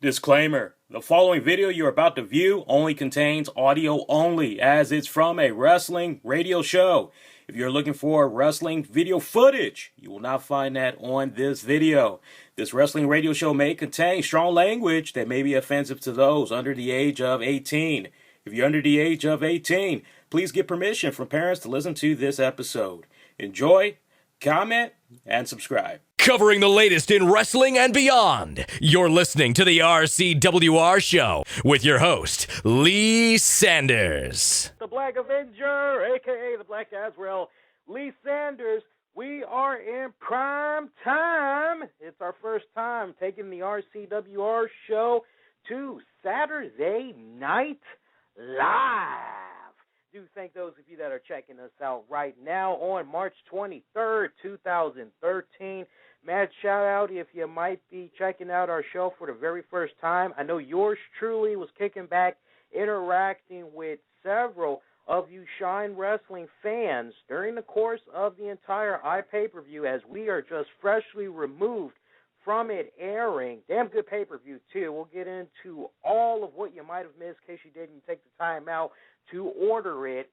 Disclaimer: the following video you're about to view only contains audio only, as it's from a wrestling radio show. If you're looking for wrestling video footage, you will not find that on this video. This wrestling radio show may contain strong language that may be offensive to those under the age of 18. If you're under the age of 18, please get permission from parents to listen to this episode. Enjoy, comment, and subscribe. Covering the latest in wrestling and beyond, you're listening to the RCWR show with your host, Lee Sanders. The Black Avenger, a.k.a. the Black Azrael, Lee Sanders. We are in prime time. It's our first time taking the RCWR show to Saturday Night Live. Do thank those of you that are checking us out right now on March 23rd, 2013. Mad shout out if you might be checking out our show for the very first time. I know yours truly was kicking back, interacting with several of you Shine Wrestling fans during the course of the entire iPay-per-view, as we are just freshly removed from it airing. Damn good pay-per-view, too. We'll get into all of what you might have missed in case you didn't take the time out to order it.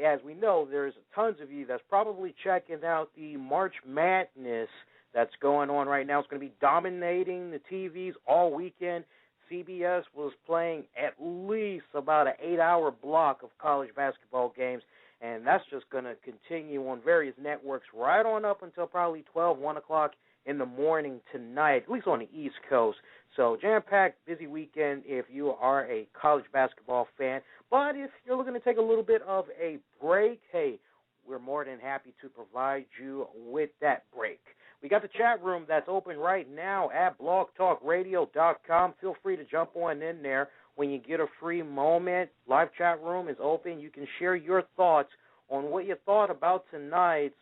As we know, there's tons of you that's probably checking out the March Madness that's going on right now. It's going to be dominating the TVs all weekend. CBS was playing at least about an 8-hour block of college basketball games, and that's just going to continue on various networks right on up until probably 12, 1 o'clock in the morning tonight, at least on the East Coast. So jam-packed, busy weekend if you are a college basketball fan. But if you're looking to take a little bit of a break, hey, we're more than happy to provide you with that break. We got the chat room that's open right now at blogtalkradio.com. Feel free to jump on in there when you get a free moment. Live chat room is open. You can share your thoughts on what you thought about tonight's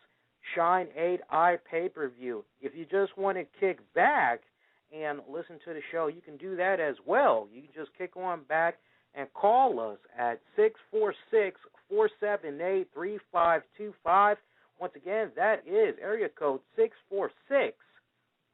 Shine 8i pay-per-view. If you just want to kick back and listen to the show, you can do that as well. You can just kick on back and call us at 646-478-3525. Once again, that is area code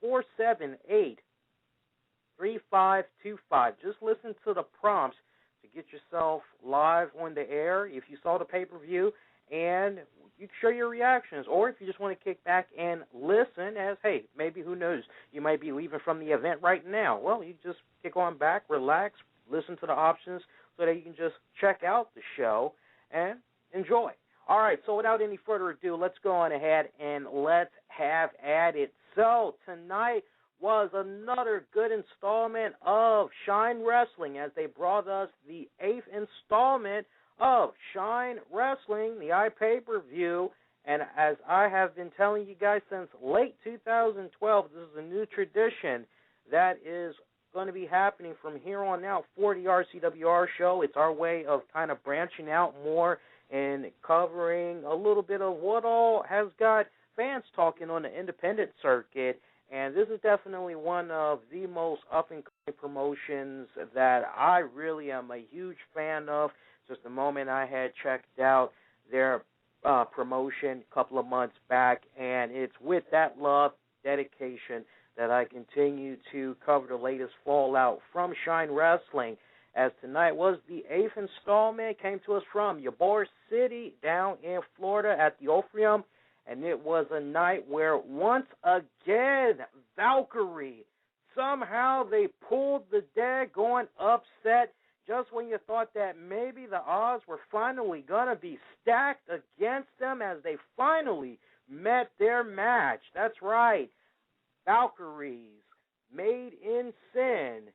646-478-3525. Just listen to the prompts to get yourself live on the air if you saw the pay-per-view, and you can share your reactions. Or if you just want to kick back and listen, as, hey, maybe, who knows, you might be leaving from the event right now. Well, you just kick on back, relax, listen to the options so that you can just check out the show and enjoy. All right, so without any further ado, let's go on ahead and let's have at it. So tonight was another good installment of Shine Wrestling, as they brought us the 8th installment of Shine Wrestling, the iPay-per-view. And as I have been telling you guys since late 2012, this is a new tradition that is going to be happening from here on out for the RCWR show. It's our way of kind of branching out more and covering a little bit of what all has got fans talking on the independent circuit. And this is definitely one of the most up-and-coming promotions that I really am a huge fan of. Just the moment I had checked out their promotion a couple of months back, and it's with that love, dedication, that I continue to cover the latest fallout from Shine Wrestling, as tonight was the 8th installment. Came to us from Ybor City down in Florida at the Orpheum, and it was a night where, once again, Valkyrie, somehow they pulled the daggone upset just when you thought that maybe the odds were finally going to be stacked against them, as they finally met their match. That's right, Valkyries, made in sin.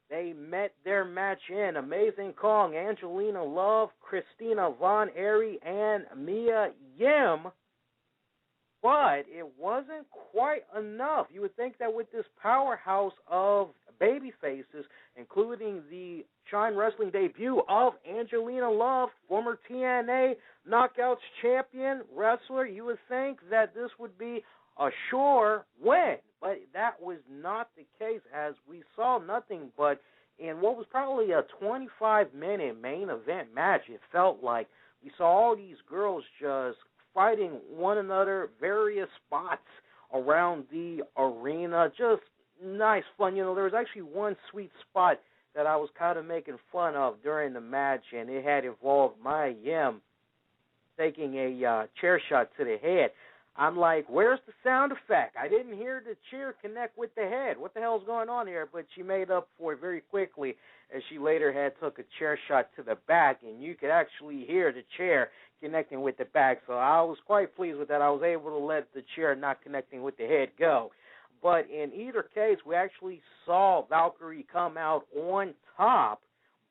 They met their match in Amazing Kong, Angelina Love, Christina Von Eriee, and Mia Yim. But it wasn't quite enough. You would think that with this powerhouse of baby faces, including the Shine Wrestling debut of Angelina Love, former TNA Knockouts champion wrestler, you would think that this would be a sure win. But that was not the case, as we saw nothing but in what was probably a 25-minute main event match. It felt like we saw all these girls just fighting one another, various spots around the arena, just nice fun. There was actually one sweet spot that I was kind of making fun of during the match, and it had involved my Yim taking a chair shot to the head. I'm like, where's the sound effect? I didn't hear the chair connect with the head. What the hell's going on here? But she made up for it very quickly, as she later had took a chair shot to the back, and you could actually hear the chair connecting with the back. So I was quite pleased with that. I was able to let the chair not connecting with the head go. But in either case, we actually saw Valkyrie come out on top,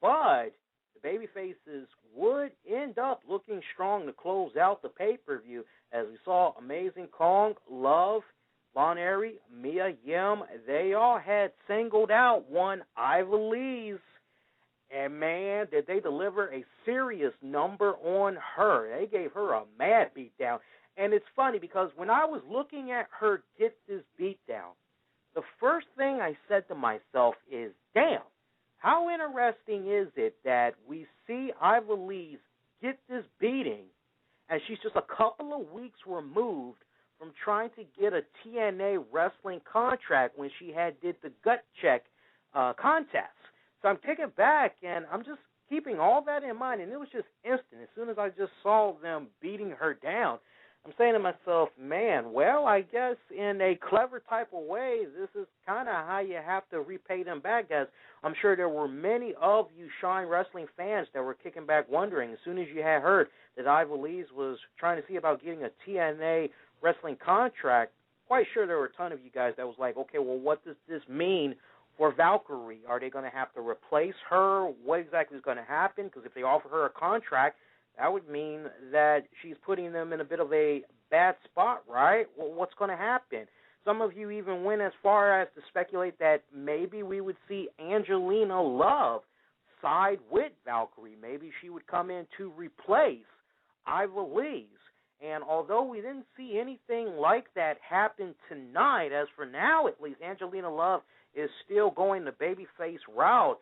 but the babyfaces would end up looking strong to close out the pay-per-view, as we saw Amazing Kong, Love, Eriee, Mia Yim. They all had singled out one Ivelisse, and man, did they deliver a serious number on her. They gave her a mad beatdown. And it's funny because when I was looking at her get this beatdown, the first thing I said to myself is, damn, how interesting is it that we see Ivelisse get this beating, and she's just a couple of weeks removed from trying to get a TNA wrestling contract when she did the gut check contest. So I'm taken back, and I'm just keeping all that in mind, and it was just instant. As soon as I just saw them beating her down, I'm saying to myself, man, well, I guess in a clever type of way, this is kind of how you have to repay them back, guys. I'm sure there were many of you Shine Wrestling fans that were kicking back wondering, as soon as you had heard that Ivelisse was trying to see about getting a TNA wrestling contract, quite sure there were a ton of you guys that was like, okay, well, what does this mean for Valkyrie? Are they going to have to replace her? What exactly is going to happen? Because if they offer her a contract, that would mean that she's putting them in a bit of a bad spot, right? Well, what's going to happen? Some of you even went as far as to speculate that maybe we would see Angelina Love side with Valkyrie. Maybe she would come in to replace Ivelisse. And although we didn't see anything like that happen tonight, as for now at least, Angelina Love is still going the babyface route.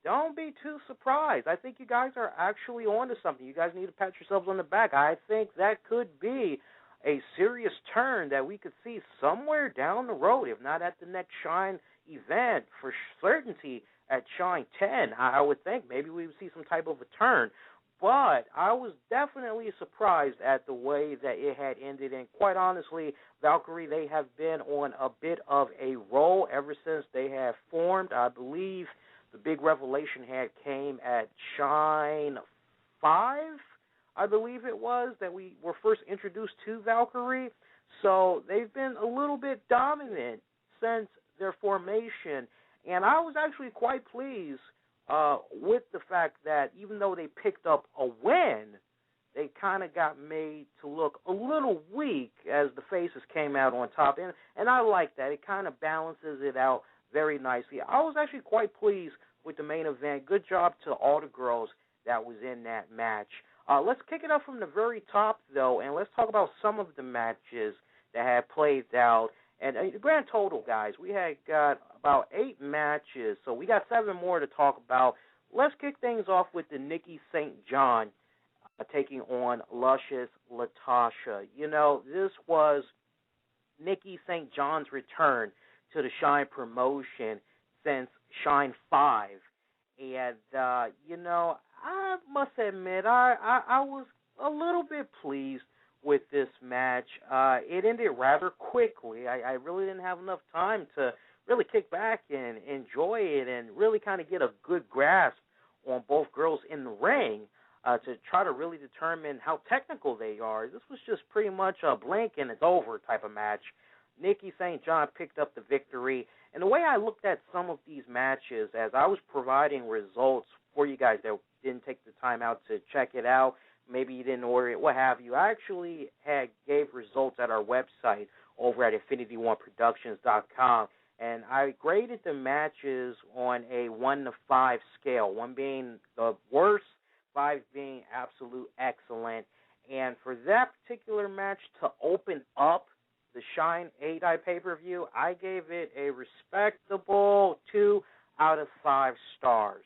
Don't be too surprised. I think you guys are actually on to something. You guys need to pat yourselves on the back. I think that could be a serious turn that we could see somewhere down the road, if not at the next Shine event, for certainty at Shine 10. I would think maybe we would see some type of a turn. But I was definitely surprised at the way that it had ended. And quite honestly, Valkyrie, they have been on a bit of a roll ever since they have formed. I believe the big revelation came at Shine 5, I believe it was, that we were first introduced to Valkyrie. So they've been a little bit dominant since their formation. And I was actually quite pleased with the fact that even though they picked up a win, they kind of got made to look a little weak as the faces came out on top. And I like that. It kind of balances it out very nicely. I was actually quite pleased with the main event. Good job to all the girls that was in that match. Let's kick it up from the very top, though, and let's talk about some of the matches that had played out. And the grand total, guys, we had got about 8 matches, so we got 7 more to talk about. Let's kick things off with the Nikki St. John taking on Luscious Latasha. You know, this was Nikki St. John's return to the Shine promotion since Shine 5. And, you know, I must admit, I was a little bit pleased with this match. It ended rather quickly. I really didn't have enough time to really kick back and enjoy it and really kind of get a good grasp on both girls in the ring to try to really determine how technical they are. This was just pretty much a blink and it's over type of match. Nikki St. John picked up the victory. And the way I looked at some of these matches, as I was providing results for you guys that didn't take the time out to check it out, maybe you didn't order it, what have you, I actually gave results at our website over at InfinityOneProductions.com, and I graded the matches on a 1 to 5 scale, 1 being the worst, 5 being absolute excellent. And for that particular match to open up the Shine 8-Eye pay-per-view, I gave it a respectable 2 out of 5 stars.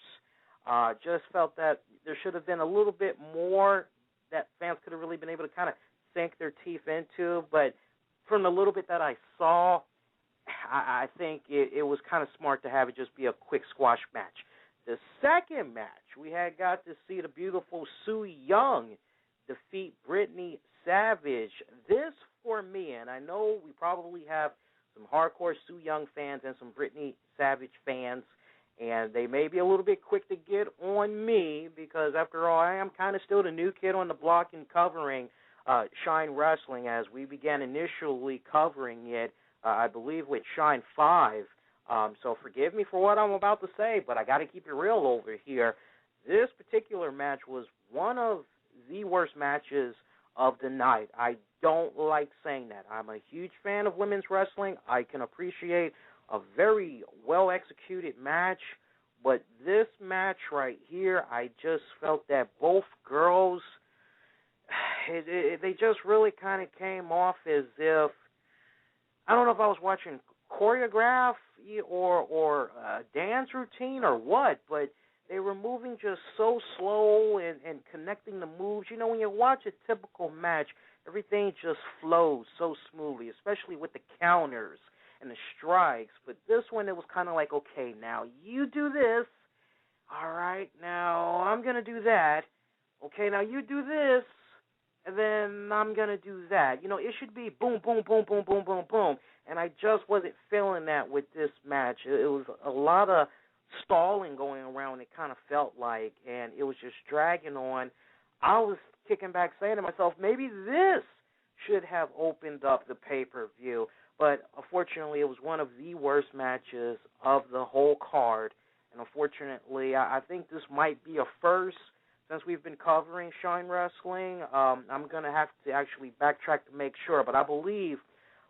Just felt that there should have been a little bit more that fans could have really been able to kind of sink their teeth into. But from the little bit that I saw, I think it was kind of smart to have it just be a quick squash match. The second match, we had got to see the beautiful Su Yung defeat Brittney Savage. This, for me, and I know we probably have some hardcore Su Yung fans and some Brittney Savage fans, and they may be a little bit quick to get on me because, after all, I am kind of still the new kid on the block in covering Shine Wrestling, as we began initially covering it, I believe, with Shine 5. So forgive me for what I'm about to say, but I got to keep it real over here. This particular match was one of the worst matches of the night. I don't like saying that. I'm a huge fan of women's wrestling. I can appreciate a very well-executed match, but this match right here, I just felt that both girls, they just really kind of came off as if, I don't know if I was watching choreograph or a dance routine or what, but they were moving just so slow and connecting the moves. You know, when you watch a typical match, everything just flows so smoothly, especially with the counters and the strikes. But this one, it was kind of like, okay, now you do this. All right, now I'm going to do that. Okay, now you do this. And then I'm going to do that. You know, it should be boom, boom, boom, boom, boom, boom, boom. And I just wasn't feeling that with this match. It was a lot of stalling going around, it kind of felt like, and it was just dragging on. I was kicking back saying to myself, maybe this should have opened up the pay-per-view. But unfortunately, it was one of the worst matches of the whole card. And unfortunately, I think this might be a first. Since we've been covering Shine Wrestling, I'm going to have to actually backtrack to make sure. But I believe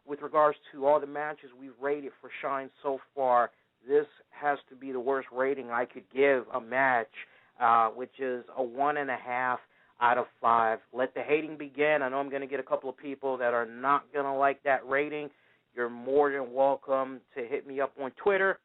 with regards to all the matches we've rated for Shine so far, this has to be the worst rating I could give a match, which is a 1.5 out of 5. Let the hating begin. I know I'm going to get a couple of people that are not going to like that rating. You're more than welcome to hit me up on Twitter.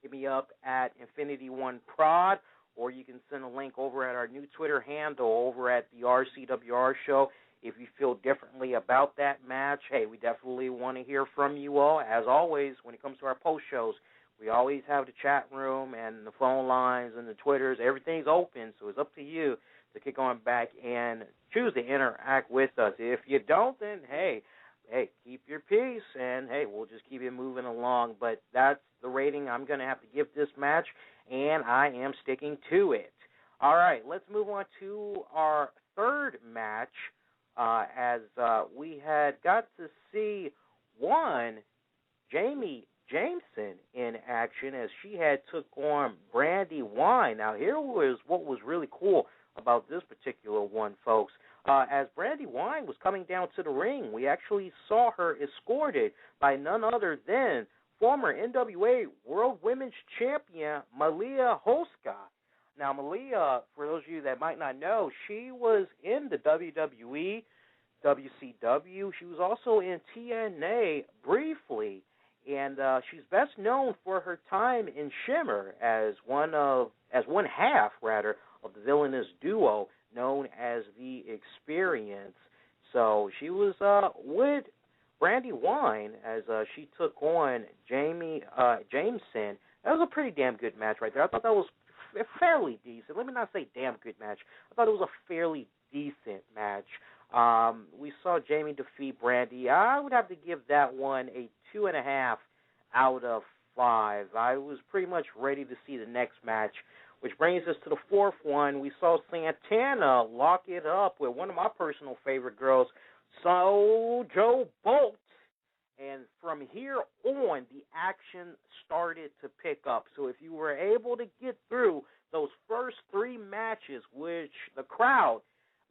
Hit me up at Infinity1Prod. Or you can send a link over at our new Twitter handle over at the RCWR show. If you feel differently about that match, hey, we definitely want to hear from you all. As always, when it comes to our post shows, we always have the chat room and the phone lines and the Twitters. Everything's open, so it's up to you to kick on back and choose to interact with us. If you don't, then hey, keep your peace, and hey, we'll just keep it moving along. But that's the rating I'm going to have to give this match, and I am sticking to it. All right, let's move on to our third match, as we had got to see Jameson in action as she had took on Brandi Wine. Now, here was what was really cool about this particular one, folks. As Brandi Wine was coming down to the ring, we actually saw her escorted by none other than former NWA World Women's Champion Malia Hoska. Now, Malia, for those of you that might not know, she was in the WWE, WCW. She was also in TNA briefly, and she's best known for her time in Shimmer as one half of the villainous duo known as The Experience. So she was with Brandi Wine as she took on Jameson. That was a pretty damn good match right there. I thought that was fairly decent. Let me not say damn good match. I thought it was a fairly decent match. We saw Jayme defeat Brandi. I would have to give that one a 2.5 out of 5. I was pretty much ready to see the next match, which brings us to the fourth one. We saw Santana lock it up with one of my personal favorite girls, Sojo Bolt. And from here on, the action started to pick up. So if you were able to get through those first 3 matches, which the crowd,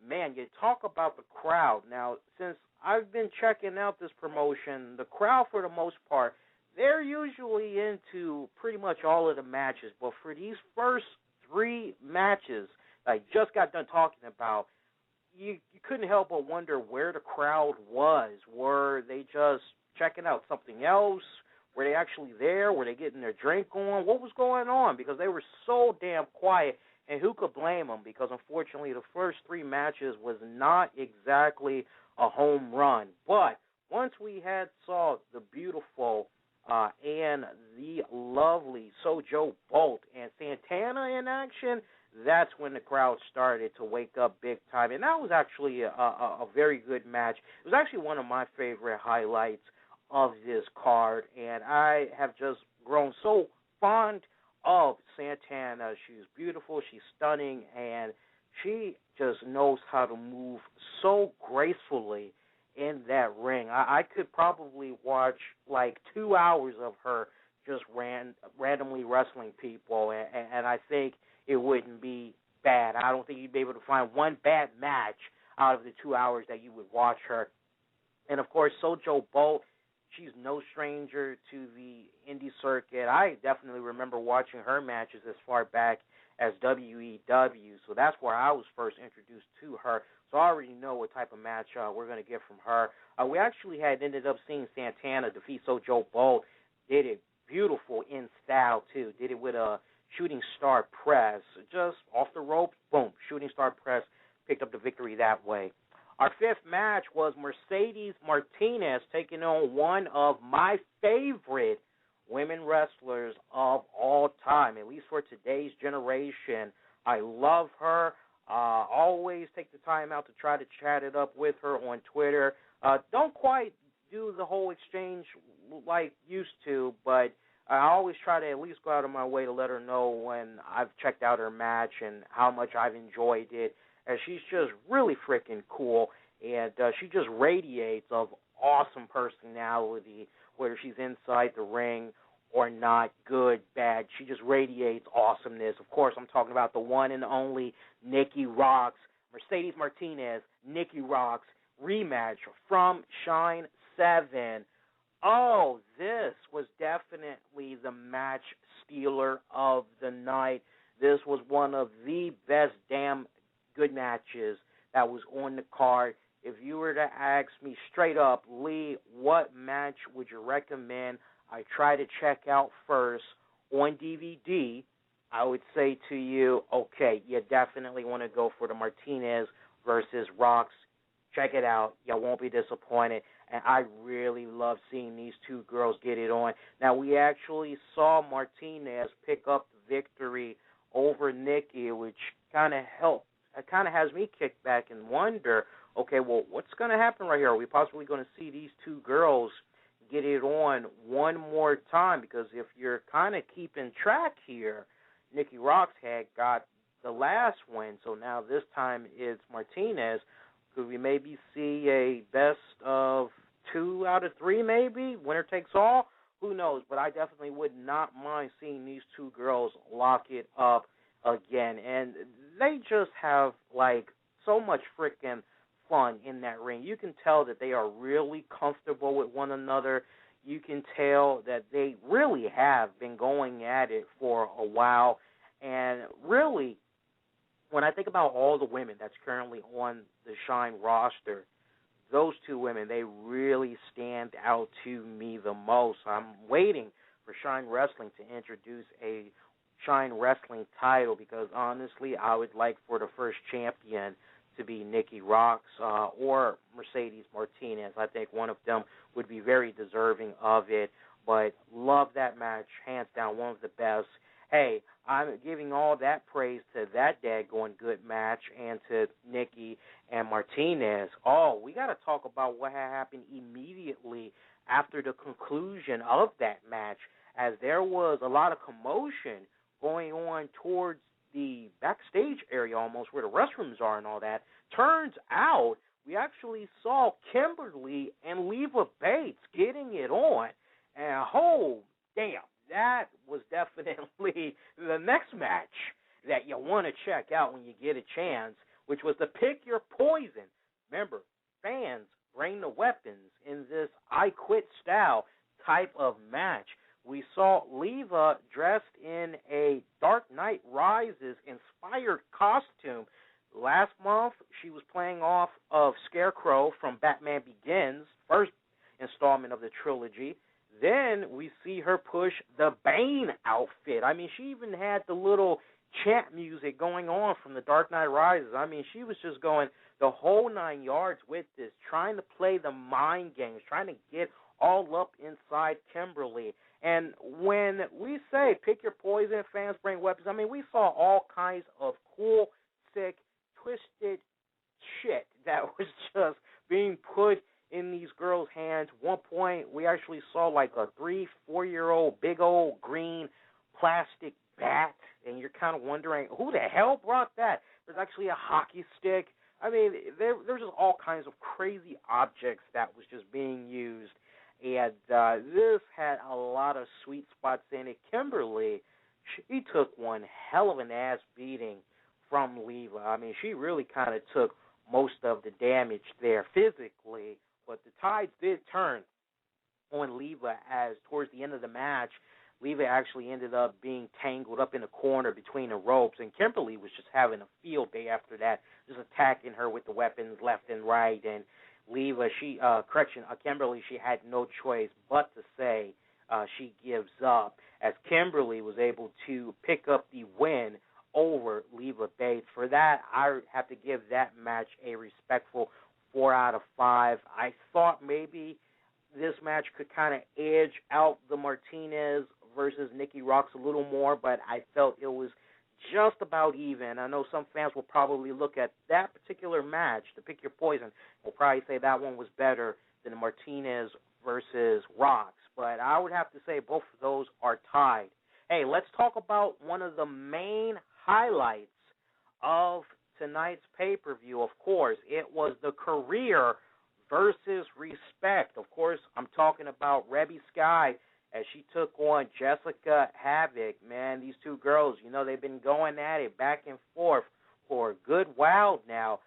man, you talk about the crowd. Now, since I've been checking out this promotion, the crowd, for the most part, they're usually into pretty much all of the matches. But for these first 3 matches that I just got done talking about, you couldn't help but wonder where the crowd was. Were they just checking out something else? Were they actually there? Were they getting their drink on? What was going on? Because they were so damn quiet, and who could blame them? Because unfortunately, the first 3 matches was not exactly a home run. But once we had saw the beautiful and the lovely Sojo Bolt and Santana in action, that's when the crowd started to wake up big time. And that was actually a very good match. It was actually one of my favorite highlights of this card, and I have just grown so fond of Santana. She's beautiful, she's stunning, and she just knows how to move so gracefully in that ring. I could probably watch like 2 hours of her just randomly wrestling people, and I think it wouldn't be bad. I don't think you'd be able to find one bad match out of the 2 hours that you would watch her. And, of course, Sojo Bolt, she's no stranger to the indie circuit. I definitely remember watching her matches as far back as WEW, so that's where I was first introduced to her. So I already know what type of match we're going to get from her. We actually had ended up seeing Santana defeat Sojo Bolt. Did it beautiful in style, too. Did it with a shooting star press. Just off the ropes, boom, shooting star press. Picked up the victory that way. Our fifth match was Mercedes Martinez taking on one of my favorite women wrestlers of all time, at least for today's generation. I love her. Always take the time out to try to chat it up with her on Twitter. Don't quite do the whole exchange like used to, but I always try to at least go out of my way to let her know when I've checked out her match and how much I've enjoyed it. And she's just really freaking cool, and she just radiates of awesome personality, whether she's inside the ring or not, good, bad. She just radiates awesomeness. Of course, I'm talking about the one and only Nikki Roxx, Mercedes Martinez, Nikki Roxx, rematch from Shine 7. Oh, this was definitely the match stealer of the night. This was one of the best damn good matches that was on the card. If you were to ask me straight up, Lee, what match would you recommend I try to check out first on DVD, I would say to you, okay, you definitely want to go for the Martinez versus Roxx. Check it out. You won't be disappointed. And I really love seeing these two girls get it on. Now, we actually saw Martinez pick up the victory over Nikki, which kind of helped. It kind of has me kick back and wonder, okay, well, what's going to happen right here? Are we possibly going to see these two girls get it on one more time? Because if you're kind of keeping track here, Nikki Roxx had got the last win, so now this time it's Martinez. Could we maybe see a best of 2 out of 3 maybe? Winner takes all? Who knows? But I definitely would not mind seeing these two girls lock it up again. And they just have, like, so much freaking fun in that ring. You can tell that they are really comfortable with one another. You can tell that they really have been going at it for a while. And really, when I think about all the women that's currently on the Shine roster, those two women, they really stand out to me the most. I'm waiting for Shine Wrestling to introduce a Shine Wrestling title because, honestly, I would like for the first champion to be Nikki Roxx or Mercedes Martinez. I think one of them would be very deserving of it, but love that match, hands down, one of the best. Hey, I'm giving all that praise to that daggone good match and to Nikki and Martinez. Oh, we got to talk about what had happened immediately after the conclusion of that match, as there was a lot of commotion going on towards the backstage area almost where the restrooms are and all that. Turns out we actually saw Kimberly and Leva Bates getting it on. And oh, damn, that was definitely the next match that you want to check out when you get a chance, which was the Pick Your Poison. Remember, fans bring the weapons in this I Quit style type of match. We saw Leva dressed in a Dark Knight Rises inspired costume. Last month, she was playing off of Scarecrow from Batman Begins, first installment of the trilogy. Then we see her push the Bane outfit. I mean, she even had the little chant music going on from the Dark Knight Rises. I mean, she was just going the whole 9 yards with this, trying to play the mind games, trying to get all up inside Kimberly. And when we say pick your poison, fans bring weapons, I mean, we saw all kinds of cool, sick, twisted shit that was just being put in these girls' hands. One point, we actually saw like a 3-4-year-old big old green plastic bat, and you're kind of wondering, who the hell brought that? There's actually a hockey stick. I mean, there's just all kinds of crazy objects that was just being used. And this had a lot of sweet spots in it. Kimberly, she took one hell of an ass beating from Leva. I mean, she really kind of took most of the damage there physically, but the tides did turn on Leva as towards the end of the match, Leva actually ended up being tangled up in a corner between the ropes, and Kimberly was just having a field day after that, just attacking her with the weapons left and right. And Leva, Kimberly, she had no choice but to say she gives up, as Kimberly was able to pick up the win over Leva Bates. For that, I have to give that match a respectful 4 out of 5. I thought maybe this match could kind of edge out the Martinez versus Nikki Roxx a little more, but I felt it was just about even. I know some fans will probably look at that particular match, to pick your poison, will probably say that one was better than the Martinez versus Roxx, but I would have to say both of those are tied. Hey, let's talk about one of the main highlights of tonight's pay-per-view. Of course, it was the career versus respect. Of course, I'm talking about Reby Sky as she took on Jessicka Havok. Man, these two girls, they've been going at it back and forth for a good while now.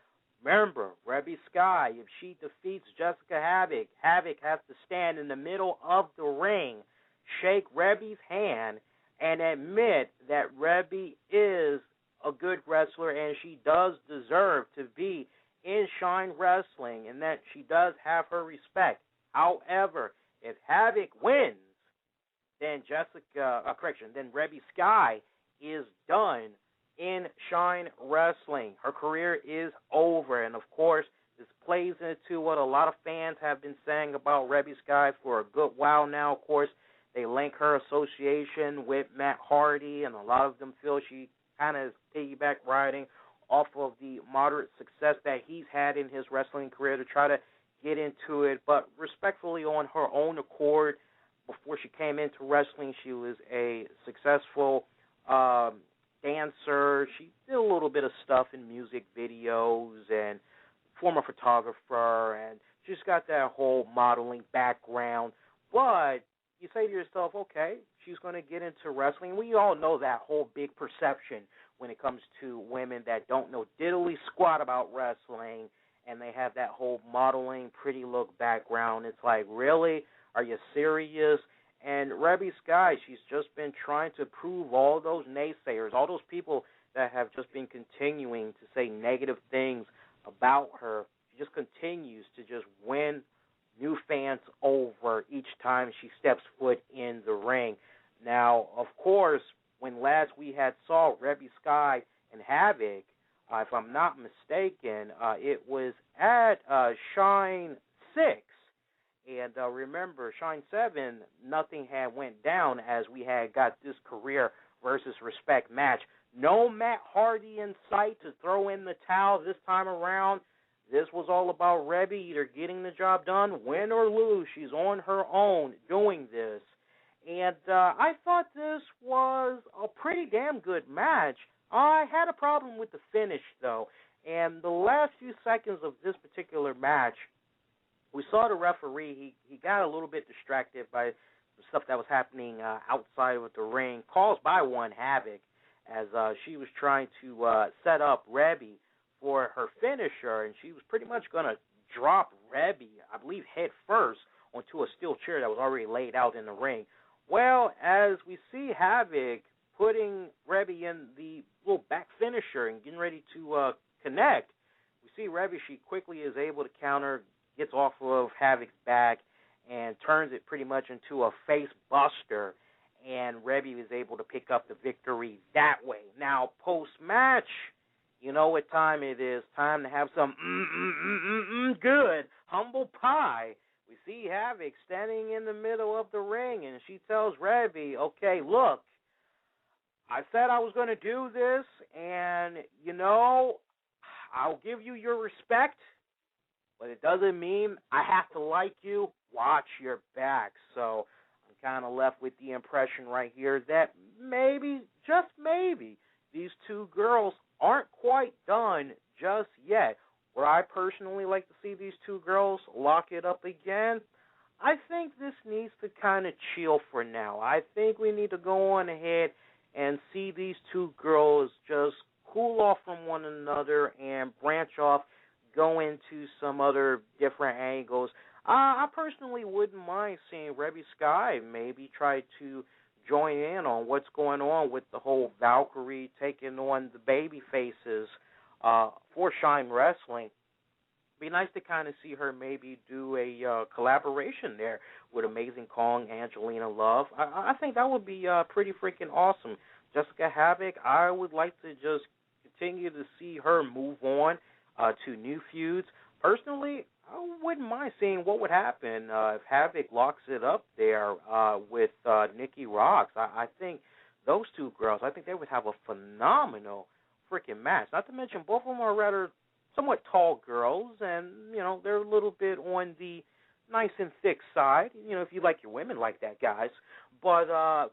Remember, Reby Sky, if she defeats Jessicka Havok, Havok has to stand in the middle of the ring, shake Reby's hand, and admit that Reby is a good wrestler and she does deserve to be in Shine Wrestling and that she does have her respect. However, if Havok wins, then Reby Sky is done in Shine Wrestling. Her career is over, and of course, this plays into what a lot of fans have been saying about Reby Sky for a good while now. Of course, they link her association with Matt Hardy, and a lot of them feel she kind of is piggyback riding off of the moderate success that he's had in his wrestling career to try to get into it. But respectfully, on her own accord, before she came into wrestling, she was a successful dancer. She did a little bit of stuff in music videos and former photographer, and she's got that whole modeling background. But you say to yourself, okay, she's going to get into wrestling. We all know that whole big perception when it comes to women that don't know diddly squat about wrestling, and they have that whole modeling, pretty look background. It's like, really? Are you serious? And Reby Sky, she's just been trying to prove all those naysayers, all those people that have just been continuing to say negative things about her. She just continues to just win new fans over each time she steps foot in the ring. Now, of course, when last we had saw Reby Sky and Havok, if I'm not mistaken, it was at Shine 6. And remember, Shine 7, nothing had went down as we had got this career versus respect match. No Matt Hardy in sight to throw in the towel this time around. This was all about Reby either getting the job done, win or lose. She's on her own doing this. And I thought this was a pretty damn good match. I had a problem with the finish, though. And the last few seconds of this particular match, we saw the referee. He got a little bit distracted by the stuff that was happening outside of the ring, caused by one Havok, as she was trying to set up Reby for her finisher, and she was pretty much going to drop Reby, I believe, head first onto a steel chair that was already laid out in the ring. Well, as we see Havok putting Reby in the little back finisher and getting ready to connect, we see Reby, she quickly is able to counter, gets off of Havok's back, and turns it pretty much into a face buster, and Reby is able to pick up the victory that way. Now, post-match, you know what time it is. Time to have some good humble pie. We see Havok standing in the middle of the ring, and she tells Reby, okay, look, I said I was going to do this, and, I'll give you your respect, but it doesn't mean I have to like you. Watch your back. So I'm kind of left with the impression right here that maybe, just maybe, these two girls aren't quite done just yet. Would I personally like to see these two girls lock it up again? I think this needs to kind of chill for now. I think we need to go on ahead and see these two girls just cool off from one another and branch off, go into some other different angles. I personally wouldn't mind seeing Reby Sky maybe try to join in on what's going on with the whole Valkyrie taking on the baby faces for Shine Wrestling. Be nice to kind of see her maybe do a collaboration there with Amazing Kong, Angelina Love. I think that would be pretty freaking awesome. Jessicka Havok, I would like to just continue to see her move on to new feuds. Personally, I wouldn't mind seeing what would happen if Havok locks it up there with Nikki Roxx. I think those two girls, I think they would have a phenomenal freaking match. Not to mention both of them are rather somewhat tall girls, and, they're a little bit on the nice and thick side, if you like your women like that, guys. But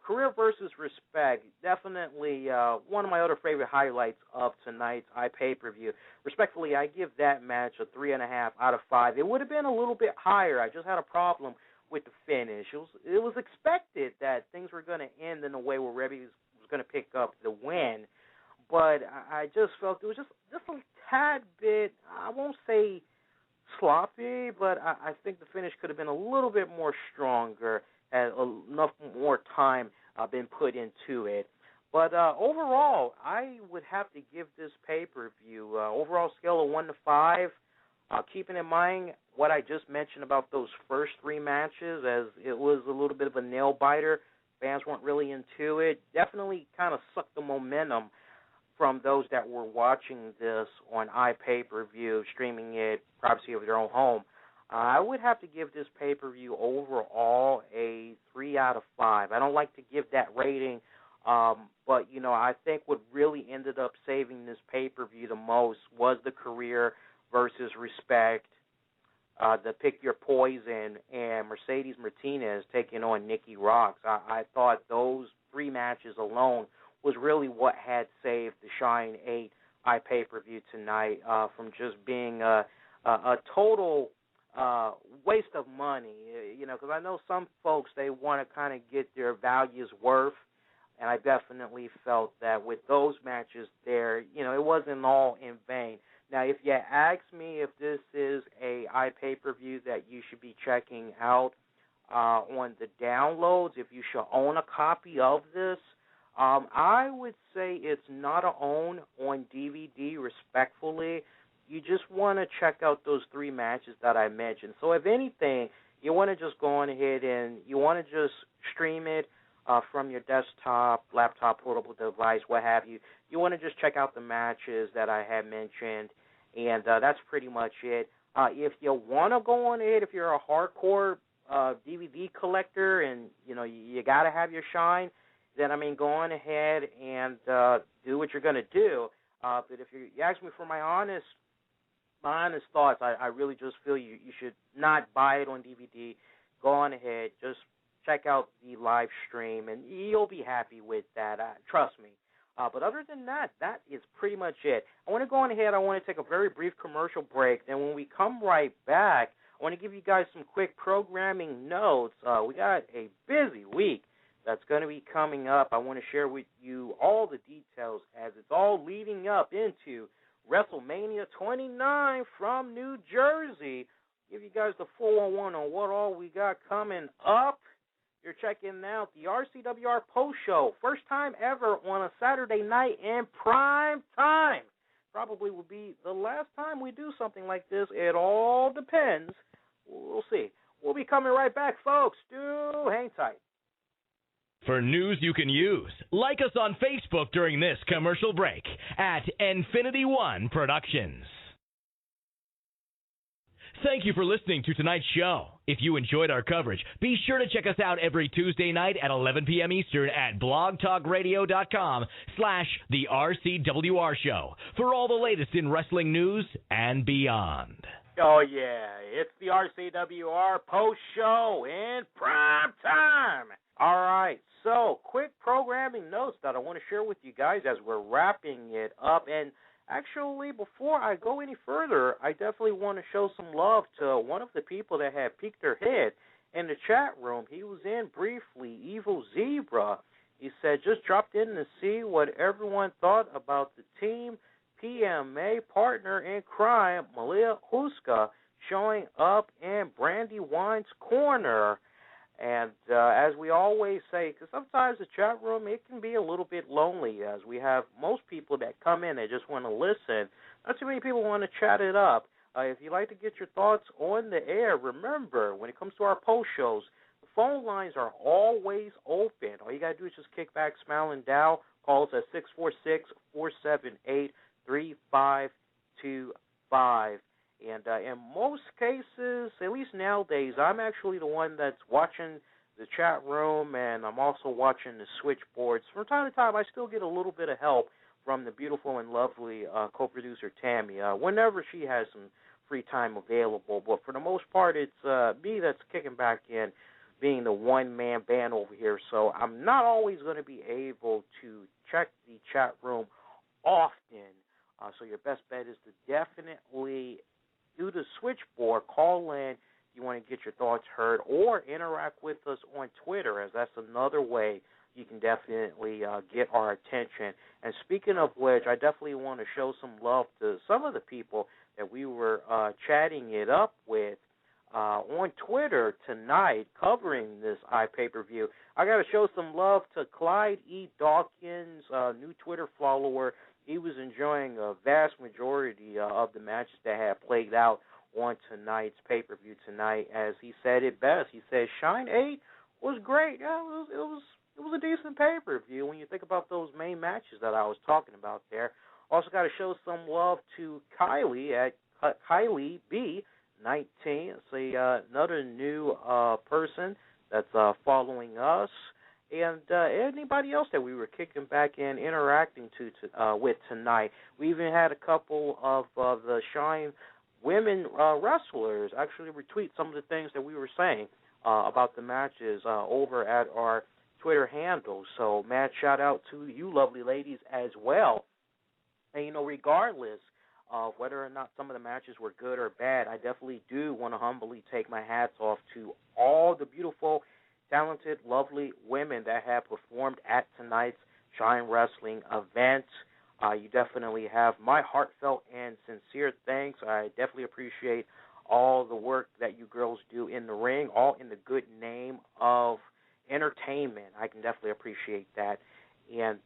career versus respect, definitely one of my other favorite highlights of tonight's iPay-per-view. Respectfully, I give that match a 3.5 out of 5. It would have been a little bit higher. I just had a problem with the finish. It was expected that things were going to end in a way where Reby was going to pick up the win. But I just felt it was just a tad bit, I won't say sloppy, but I think the finish could have been a little bit more stronger, had enough more time been put into it. But overall, I would have to give this pay-per-view overall scale of 1 to 5, keeping in mind what I just mentioned about those first three matches, as it was a little bit of a nail-biter. Fans weren't really into it. Definitely kind of sucked the momentum from those that were watching this on iPay-per-view, streaming it, privacy of their own home. I would have to give this pay-per-view overall a 3 out of 5. I don't like to give that rating, but, I think what really ended up saving this pay-per-view the most was the career versus respect, the pick your poison, and Mercedes Martinez taking on Nikki Roxx. I thought those three matches alone was really what had saved the Shine 8 iPay-per-view tonight from just being a total waste of money, because I know some folks, they want to kind of get their values worth, and I definitely felt that with those matches there, it wasn't all in vain. Now, if you ask me if this is a iPay-per-view that you should be checking out on the downloads, if you should own a copy of this, I would say it's not a own on DVD, respectfully. You just want to check out those three matches that I mentioned. So if anything, you want to just go on ahead and you want to just stream it from your desktop, laptop, portable device, what have you. You want to just check out the matches that I had mentioned, and that's pretty much it. If you want to go on ahead, if you're a hardcore DVD collector and, you got to have your Shine, then, go on ahead and do what you're going to do. But if you ask me for my honest thoughts, I really just feel you should not buy it on DVD. Go on ahead, just check out the live stream, and you'll be happy with that. Trust me. But other than that, that is pretty much it. I want to go on ahead. I want to take a very brief commercial break. Then when we come right back, I want to give you guys some quick programming notes. We got a busy week that's going to be coming up. I want to share with you all the details as it's all leading up into WrestleMania 29 from New Jersey. Give you guys the 411 on what all we got coming up. You're checking out the RCWR post show. First time ever on a Saturday night in prime time. Probably will be the last time we do something like this. It all depends. We'll see. We'll be coming right back, folks. Do hang tight. For news you can use, like us on Facebook during this commercial break at Infinity One Productions. Thank you for listening to tonight's show. If you enjoyed our coverage, be sure to check us out every Tuesday night at 11 p.m. Eastern at blogtalkradio.com/The RCWR Show for all the latest in wrestling news and beyond. Oh, yeah. It's the RCWR post show in prime time. All right. So, quick programming notes that I want to share with you guys as we're wrapping it up. And actually, before I go any further, I definitely want to show some love to one of the people that had peeked their head in the chat room. He was in briefly, Evil Zebra. He said, just dropped in to see what everyone thought about the team PMA partner in crime, Malia Huska, showing up in Brandi Wine's corner. And as we always say, because sometimes the chat room, it can be a little bit lonely, as we have most people that come in, they just want to listen. Not too many people want to chat it up. If you'd like to get your thoughts on the air, remember, when it comes to our post shows, the phone lines are always open. All you got to do is just kick back, smile, and dial. Call us at 646-478-3525. And in most cases, at least nowadays, I'm actually the one that's watching the chat room, and I'm also watching the switchboards. From time to time, I still get a little bit of help from the beautiful and lovely co-producer Tammy, whenever she has some free time available. But for the most part, it's me that's kicking back in, being the one-man band over here. So I'm not always going to be able to check the chat room often. So your best bet is to definitely do the switchboard, call in if you want to get your thoughts heard, or interact with us on Twitter, as that's another way you can definitely get our attention. And speaking of which, I definitely want to show some love to some of the people that we were chatting it up with on Twitter tonight covering this pay-per-view. I got to show some love to Clyde E. Dawkins, new Twitter follower. He was enjoying a vast majority of the matches that had played out on tonight's pay-per-view tonight. As he said it best, he said Shine 8 was great. Yeah, it was a decent pay-per-view when you think about those main matches that I was talking about there. Also got to show some love to Kylie at Kylie B19. It's another new person that's following us. And anybody else that we were kicking back and interacting with tonight. We even had a couple of the Shine women wrestlers actually retweet some of the things that we were saying about the matches over at our Twitter handle. So, mad shout out to you lovely ladies as well. And, you know, regardless of whether or not some of the matches were good or bad, I definitely do want to humbly take my hats off to all the beautiful, talented, lovely women that have performed at tonight's Shine Wrestling event. You definitely have my heartfelt and sincere thanks. I definitely appreciate all the work that you girls do in the ring, all in the good name of entertainment. I can definitely appreciate that. And,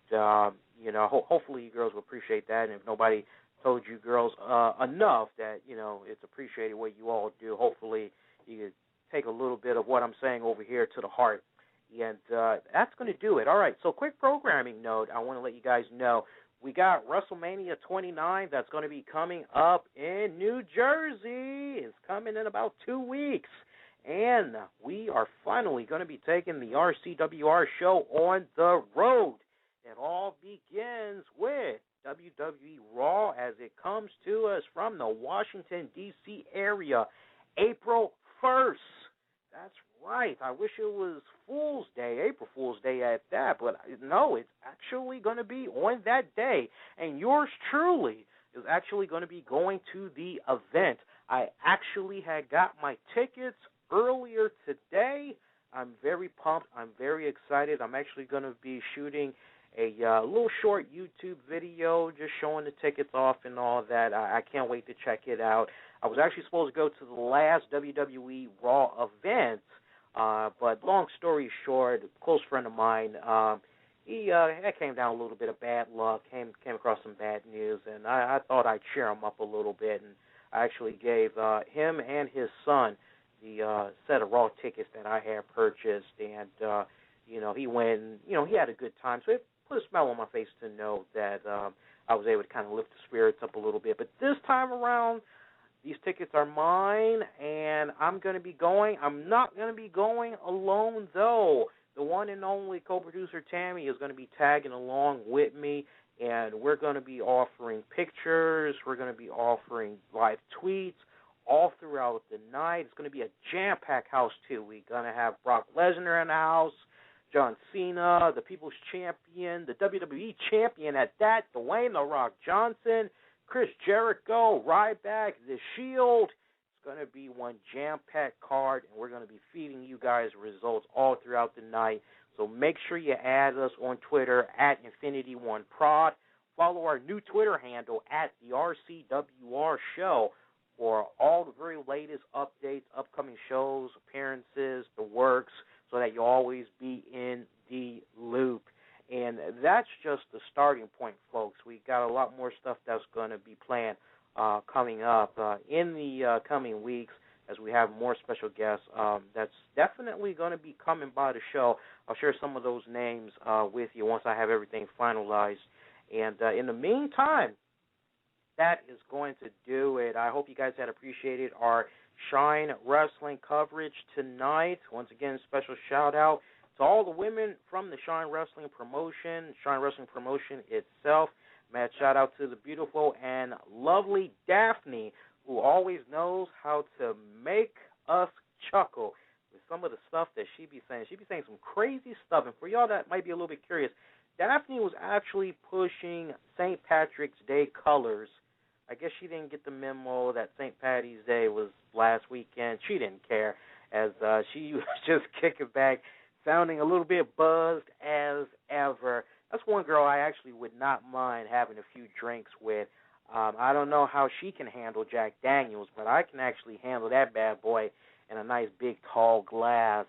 you know, hopefully you girls will appreciate that. And if nobody told you girls enough that, you know, it's appreciated what you all do, hopefully you could take a little bit of what I'm saying over here to the heart. And that's going to do it. All right, so quick programming note. I want to let you guys know we got WrestleMania 29 that's going to be coming up in New Jersey. It's coming in about 2 weeks. And we are finally going to be taking the RCWR show on the road. It all begins with WWE Raw as it comes to us from the Washington, D.C. area, April 1st. That's right. I wish it was Fool's Day, April Fool's Day at that, but no, it's actually going to be on that day. And yours truly is actually going to be going to the event. I actually had got my tickets earlier today. I'm very pumped. I'm very excited. I'm actually going to be shooting a little short YouTube video just showing the tickets off and all that. I can't wait to check it out. I was actually supposed to go to the last WWE Raw event, but long story short, a close friend of mine, he came down a little bit of bad luck, came across some bad news, and I thought I'd cheer him up a little bit, and I actually gave him and his son the set of Raw tickets that I had purchased, and, you know, he went, you know, he had a good time, so it put a smile on my face to know that I was able to kind of lift the spirits up a little bit. But this time around, These tickets are mine, and I'm going to be going. I'm not going to be going alone, though. The one and only co-producer Tammy is going to be tagging along with me, and we're going to be offering pictures. We're going to be offering live tweets all throughout the night. It's going to be a jam-packed house, too. We're going to have Brock Lesnar in the house, John Cena, the People's Champion, the WWE Champion at that, Dwayne "The Rock" Johnson, Chris Jericho, Ryback, The Shield. It's going to be one jam-packed card, and we're going to be feeding you guys results all throughout the night. So make sure you add us on Twitter at Infinity1Prod. Follow our new Twitter handle at the RCWR Show for all the very latest updates, upcoming shows, appearances, the works, so that you'll always be in the loop. And that's just the starting point, folks. We got a lot more stuff that's going to be planned coming up in the coming weeks as we have more special guests. That's definitely going to be coming by the show. I'll share some of those names with you once I have everything finalized. And in the meantime, that is going to do it. I hope you guys had appreciated our Shine Wrestling coverage tonight. Once again, special shout-out to all the women from the Shine Wrestling promotion itself. Mad shout-out to the beautiful and lovely Daphne, who always knows how to make us chuckle with some of the stuff that she be saying. She be saying some crazy stuff. And for y'all that might be a little bit curious, Daphne was actually pushing St. Patrick's Day colors. I guess she didn't get the memo that St. Patty's Day was last weekend. She didn't care, as she was just kicking back, sounding a little bit buzzed as ever. That's one girl I actually would not mind having a few drinks with. I don't know how she can handle Jack Daniels, but I can actually handle that bad boy in a nice big tall glass.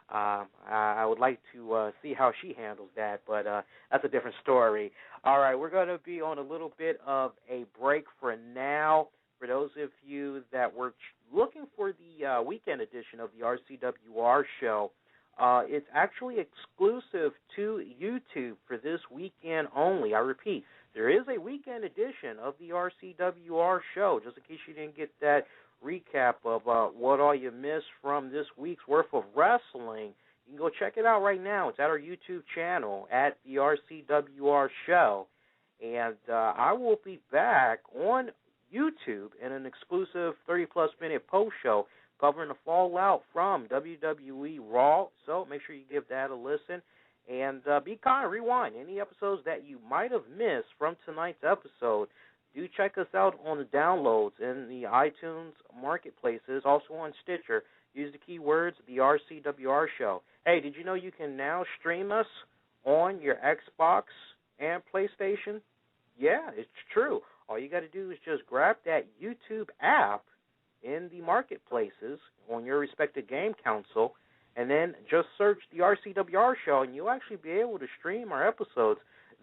I would like to see how she handles that, but that's a different story. All right, we're going to be on a little bit of a break for now. For those of you that were looking for the weekend edition of the RCWR show, it's actually exclusive to YouTube for this weekend only. I repeat, there is a weekend edition of the RCWR show, just in case you didn't get that recap of what all you missed from this week's worth of wrestling. You can go check it out right now. It's at our YouTube channel, at the RCWR show. And I will be back on YouTube in an exclusive 30-plus minute post show covering the fallout from WWE Raw. So make sure you give that a listen. And be kind, rewind any episodes that you might have missed from tonight's episode. Do check us out on the downloads in the iTunes marketplaces, also on Stitcher. Use the keywords, the RCWR show. Hey, did you know you can now stream us on your Xbox and PlayStation? Yeah, it's true. All you got to do is just grab that YouTube app in the marketplaces on your respective game console, and then just search the RCWR show, and you'll actually be able to stream our episodes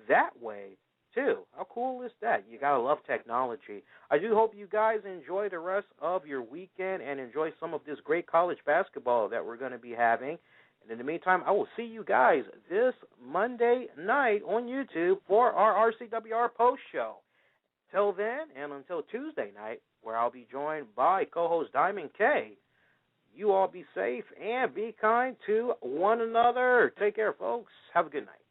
that way, too. How cool is that? You got to love technology. I do hope you guys enjoy the rest of your weekend and enjoy some of this great college basketball that we're going to be having. And in the meantime, I will see you guys this Monday night on YouTube for our RCWR post show. Till then, and until Tuesday night, where I'll be joined by co-host Diamond K, you all be safe and be kind to one another. Take care, folks. Have a good night.